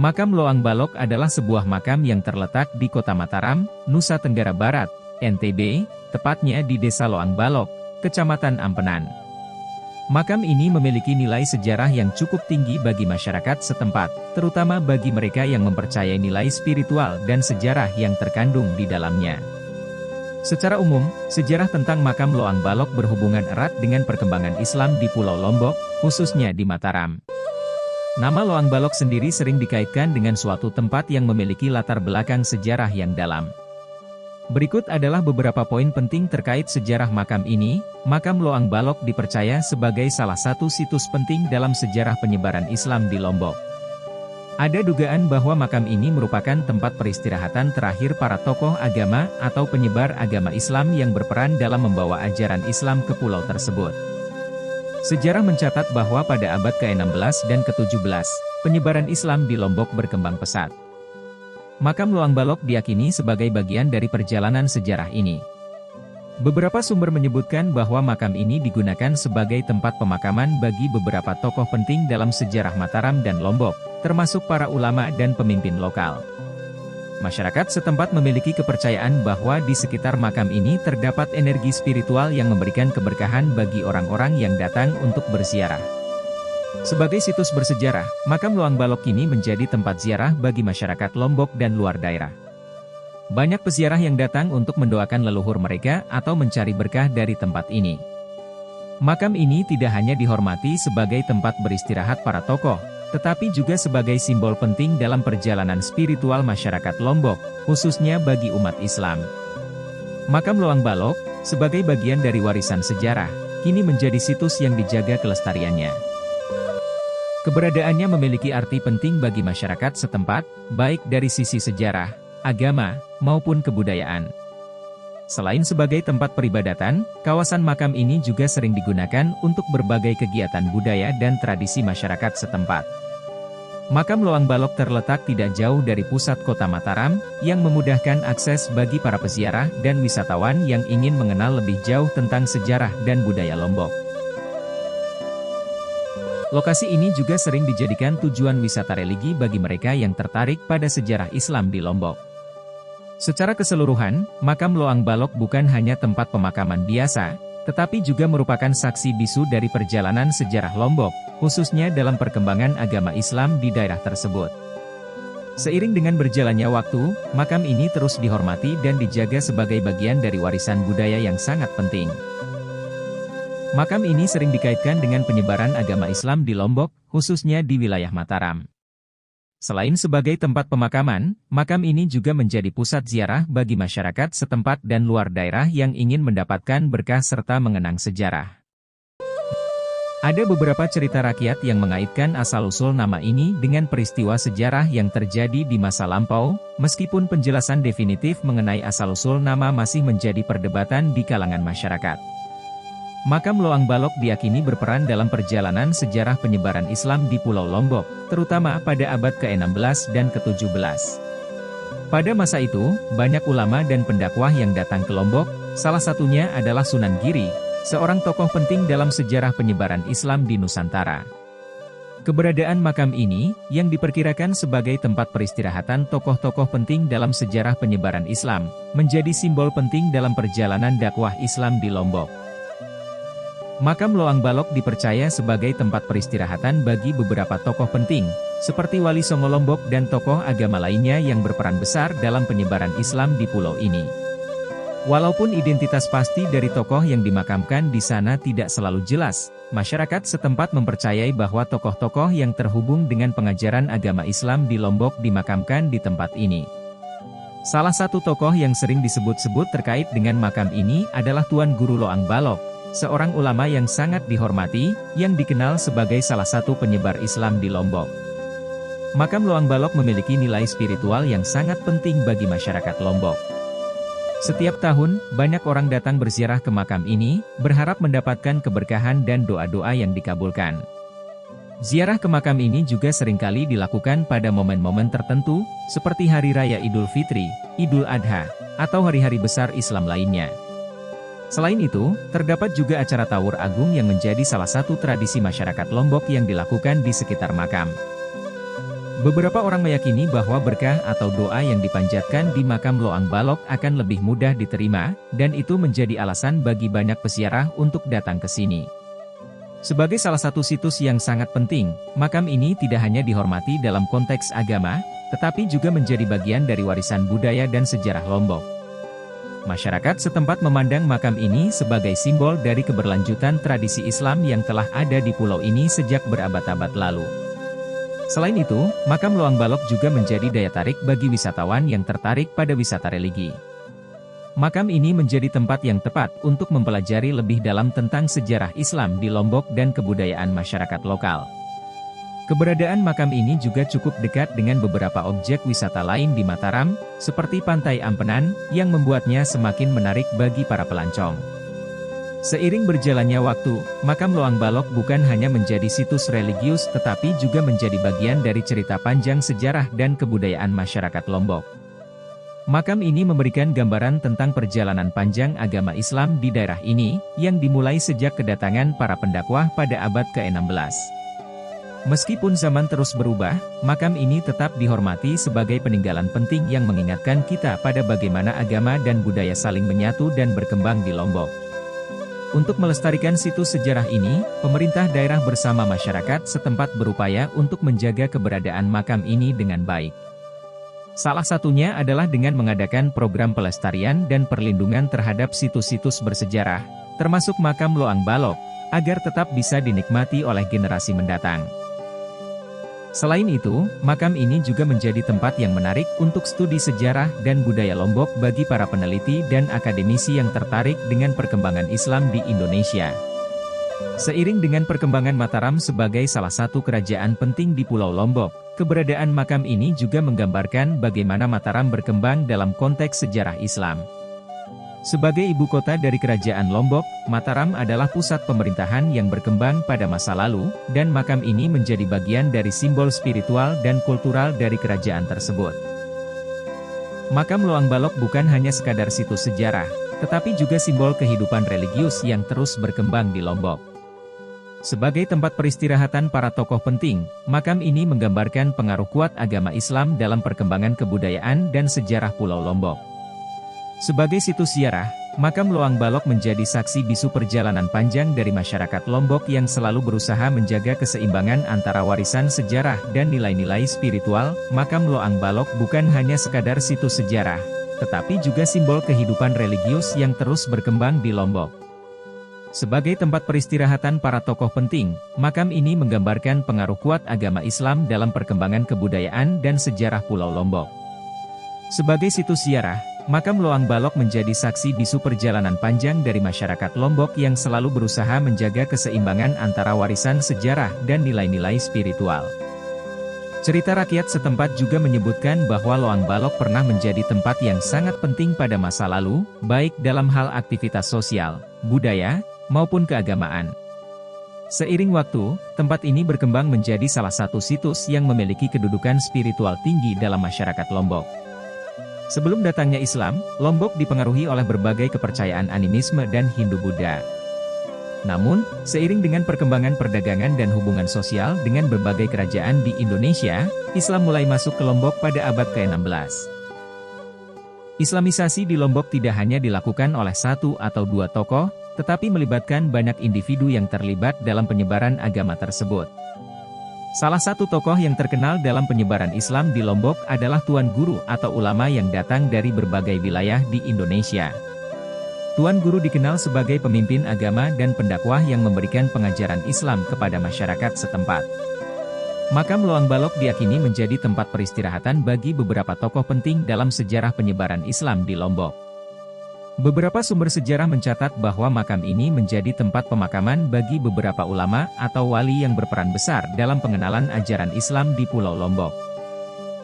Makam Loang Balok adalah sebuah makam yang terletak di Kota Mataram, Nusa Tenggara Barat, NTB, tepatnya di Desa Loang Balok, Kecamatan Ampenan. Makam ini memiliki nilai sejarah yang cukup tinggi bagi masyarakat setempat, terutama bagi mereka yang mempercayai nilai spiritual dan sejarah yang terkandung di dalamnya. Secara umum, sejarah tentang makam Loang Balok berhubungan erat dengan perkembangan Islam di Pulau Lombok, khususnya di Mataram. Nama Loang Balok sendiri sering dikaitkan dengan suatu tempat yang memiliki latar belakang sejarah yang dalam. Berikut adalah beberapa poin penting terkait sejarah makam ini. Makam Loang Balok dipercaya sebagai salah satu situs penting dalam sejarah penyebaran Islam di Lombok. Ada dugaan bahwa makam ini merupakan tempat peristirahatan terakhir para tokoh agama atau penyebar agama Islam yang berperan dalam membawa ajaran Islam ke pulau tersebut. Sejarah mencatat bahwa pada abad ke-16 dan ke-17, penyebaran Islam di Lombok berkembang pesat. Makam Loang Balok diyakini sebagai bagian dari perjalanan sejarah ini. Beberapa sumber menyebutkan bahwa makam ini digunakan sebagai tempat pemakaman bagi beberapa tokoh penting dalam sejarah Mataram dan Lombok, termasuk para ulama dan pemimpin lokal. Masyarakat setempat memiliki kepercayaan bahwa di sekitar makam ini terdapat energi spiritual yang memberikan keberkahan bagi orang-orang yang datang untuk berziarah. Sebagai situs bersejarah, makam Loang Balok kini menjadi tempat ziarah bagi masyarakat Lombok dan luar daerah. Banyak peziarah yang datang untuk mendoakan leluhur mereka atau mencari berkah dari tempat ini. Makam ini tidak hanya dihormati sebagai tempat beristirahat para tokoh, tetapi juga sebagai simbol penting dalam perjalanan spiritual masyarakat Lombok, khususnya bagi umat Islam. Makam Loang Balok, sebagai bagian dari warisan sejarah, kini menjadi situs yang dijaga kelestariannya. Keberadaannya memiliki arti penting bagi masyarakat setempat, baik dari sisi sejarah, agama, maupun kebudayaan. Selain sebagai tempat peribadatan, kawasan makam ini juga sering digunakan untuk berbagai kegiatan budaya dan tradisi masyarakat setempat. Makam Loang Balok terletak tidak jauh dari pusat kota Mataram, yang memudahkan akses bagi para peziarah dan wisatawan yang ingin mengenal lebih jauh tentang sejarah dan budaya Lombok. Lokasi ini juga sering dijadikan tujuan wisata religi bagi mereka yang tertarik pada sejarah Islam di Lombok. Secara keseluruhan, makam Loang Balok bukan hanya tempat pemakaman biasa, tetapi juga merupakan saksi bisu dari perjalanan sejarah Lombok, khususnya dalam perkembangan agama Islam di daerah tersebut. Seiring dengan berjalannya waktu, makam ini terus dihormati dan dijaga sebagai bagian dari warisan budaya yang sangat penting. Makam ini sering dikaitkan dengan penyebaran agama Islam di Lombok, khususnya di wilayah Mataram. Selain sebagai tempat pemakaman, makam ini juga menjadi pusat ziarah bagi masyarakat setempat dan luar daerah yang ingin mendapatkan berkah serta mengenang sejarah. Ada beberapa cerita rakyat yang mengaitkan asal-usul nama ini dengan peristiwa sejarah yang terjadi di masa lampau, meskipun penjelasan definitif mengenai asal-usul nama masih menjadi perdebatan di kalangan masyarakat. Makam Loang Balok diyakini berperan dalam perjalanan sejarah penyebaran Islam di Pulau Lombok, terutama pada abad ke-16 dan ke-17. Pada masa itu, banyak ulama dan pendakwah yang datang ke Lombok, salah satunya adalah Sunan Giri, seorang tokoh penting dalam sejarah penyebaran Islam di Nusantara. Keberadaan makam ini, yang diperkirakan sebagai tempat peristirahatan tokoh-tokoh penting dalam sejarah penyebaran Islam, menjadi simbol penting dalam perjalanan dakwah Islam di Lombok. Makam Loang Balok dipercaya sebagai tempat peristirahatan bagi beberapa tokoh penting, seperti Wali Songo Lombok dan tokoh agama lainnya yang berperan besar dalam penyebaran Islam di pulau ini. Walaupun identitas pasti dari tokoh yang dimakamkan di sana tidak selalu jelas, masyarakat setempat mempercayai bahwa tokoh-tokoh yang terhubung dengan pengajaran agama Islam di Lombok dimakamkan di tempat ini. Salah satu tokoh yang sering disebut-sebut terkait dengan makam ini adalah Tuan Guru Loang Balok, seorang ulama yang sangat dihormati, yang dikenal sebagai salah satu penyebar Islam di Lombok. Makam Loang Balok memiliki nilai spiritual yang sangat penting bagi masyarakat Lombok. Setiap tahun, banyak orang datang berziarah ke makam ini, berharap mendapatkan keberkahan dan doa-doa yang dikabulkan. Ziarah ke makam ini juga seringkali dilakukan pada momen-momen tertentu, seperti Hari Raya Idul Fitri, Idul Adha, atau hari-hari besar Islam lainnya. Selain itu, terdapat juga acara Tawur Agung yang menjadi salah satu tradisi masyarakat Lombok yang dilakukan di sekitar makam. Beberapa orang meyakini bahwa berkah atau doa yang dipanjatkan di makam Loang Balok akan lebih mudah diterima, dan itu menjadi alasan bagi banyak peziarah untuk datang ke sini. Sebagai salah satu situs yang sangat penting, makam ini tidak hanya dihormati dalam konteks agama, tetapi juga menjadi bagian dari warisan budaya dan sejarah Lombok. Masyarakat setempat memandang makam ini sebagai simbol dari keberlanjutan tradisi Islam yang telah ada di pulau ini sejak berabad-abad lalu. Selain itu, makam Loang Balok juga menjadi daya tarik bagi wisatawan yang tertarik pada wisata religi. Makam ini menjadi tempat yang tepat untuk mempelajari lebih dalam tentang sejarah Islam di Lombok dan kebudayaan masyarakat lokal. Keberadaan makam ini juga cukup dekat dengan beberapa objek wisata lain di Mataram, seperti Pantai Ampenan, yang membuatnya semakin menarik bagi para pelancong. Seiring berjalannya waktu, makam Loang Balok bukan hanya menjadi situs religius tetapi juga menjadi bagian dari cerita panjang sejarah dan kebudayaan masyarakat Lombok. Makam ini memberikan gambaran tentang perjalanan panjang agama Islam di daerah ini, yang dimulai sejak kedatangan para pendakwah pada abad ke-16. Meskipun zaman terus berubah, makam ini tetap dihormati sebagai peninggalan penting yang mengingatkan kita pada bagaimana agama dan budaya saling menyatu dan berkembang di Lombok. Untuk melestarikan situs sejarah ini, pemerintah daerah bersama masyarakat setempat berupaya untuk menjaga keberadaan makam ini dengan baik. Salah satunya adalah dengan mengadakan program pelestarian dan perlindungan terhadap situs-situs bersejarah, termasuk makam Loang Balok, agar tetap bisa dinikmati oleh generasi mendatang. Selain itu, makam ini juga menjadi tempat yang menarik untuk studi sejarah dan budaya Lombok bagi para peneliti dan akademisi yang tertarik dengan perkembangan Islam di Indonesia. Seiring dengan perkembangan Mataram sebagai salah satu kerajaan penting di Pulau Lombok, keberadaan makam ini juga menggambarkan bagaimana Mataram berkembang dalam konteks sejarah Islam. Sebagai ibu kota dari Kerajaan Lombok, Mataram adalah pusat pemerintahan yang berkembang pada masa lalu, dan makam ini menjadi bagian dari simbol spiritual dan kultural dari kerajaan tersebut. Makam Loang Balok bukan hanya sekadar situs sejarah, tetapi juga simbol kehidupan religius yang terus berkembang di Lombok. Sebagai tempat peristirahatan para tokoh penting, makam ini menggambarkan pengaruh kuat agama Islam dalam perkembangan kebudayaan dan sejarah Pulau Lombok. Sebagai situs ziarah, makam Loang Balok menjadi saksi bisu perjalanan panjang dari masyarakat Lombok yang selalu berusaha menjaga keseimbangan antara warisan sejarah dan nilai-nilai spiritual. Makam Loang Balok bukan hanya sekadar situs sejarah, tetapi juga simbol kehidupan religius yang terus berkembang di Lombok. Sebagai tempat peristirahatan para tokoh penting, makam ini menggambarkan pengaruh kuat agama Islam dalam perkembangan kebudayaan dan sejarah Pulau Lombok. Sebagai situs ziarah, makam Loang Balok menjadi saksi bisu perjalanan panjang dari masyarakat Lombok yang selalu berusaha menjaga keseimbangan antara warisan sejarah dan nilai-nilai spiritual. Cerita rakyat setempat juga menyebutkan bahwa Loang Balok pernah menjadi tempat yang sangat penting pada masa lalu, baik dalam hal aktivitas sosial, budaya, maupun keagamaan. Seiring waktu, tempat ini berkembang menjadi salah satu situs yang memiliki kedudukan spiritual tinggi dalam masyarakat Lombok. Sebelum datangnya Islam, Lombok dipengaruhi oleh berbagai kepercayaan animisme dan Hindu-Buddha. Namun, seiring dengan perkembangan perdagangan dan hubungan sosial dengan berbagai kerajaan di Indonesia, Islam mulai masuk ke Lombok pada abad ke-16. Islamisasi di Lombok tidak hanya dilakukan oleh satu atau dua tokoh, tetapi melibatkan banyak individu yang terlibat dalam penyebaran agama tersebut. Salah satu tokoh yang terkenal dalam penyebaran Islam di Lombok adalah Tuan Guru atau ulama yang datang dari berbagai wilayah di Indonesia. Tuan Guru dikenal sebagai pemimpin agama dan pendakwah yang memberikan pengajaran Islam kepada masyarakat setempat. Makam Loang Balok diyakini menjadi tempat peristirahatan bagi beberapa tokoh penting dalam sejarah penyebaran Islam di Lombok. Beberapa sumber sejarah mencatat bahwa makam ini menjadi tempat pemakaman bagi beberapa ulama atau wali yang berperan besar dalam pengenalan ajaran Islam di Pulau Lombok.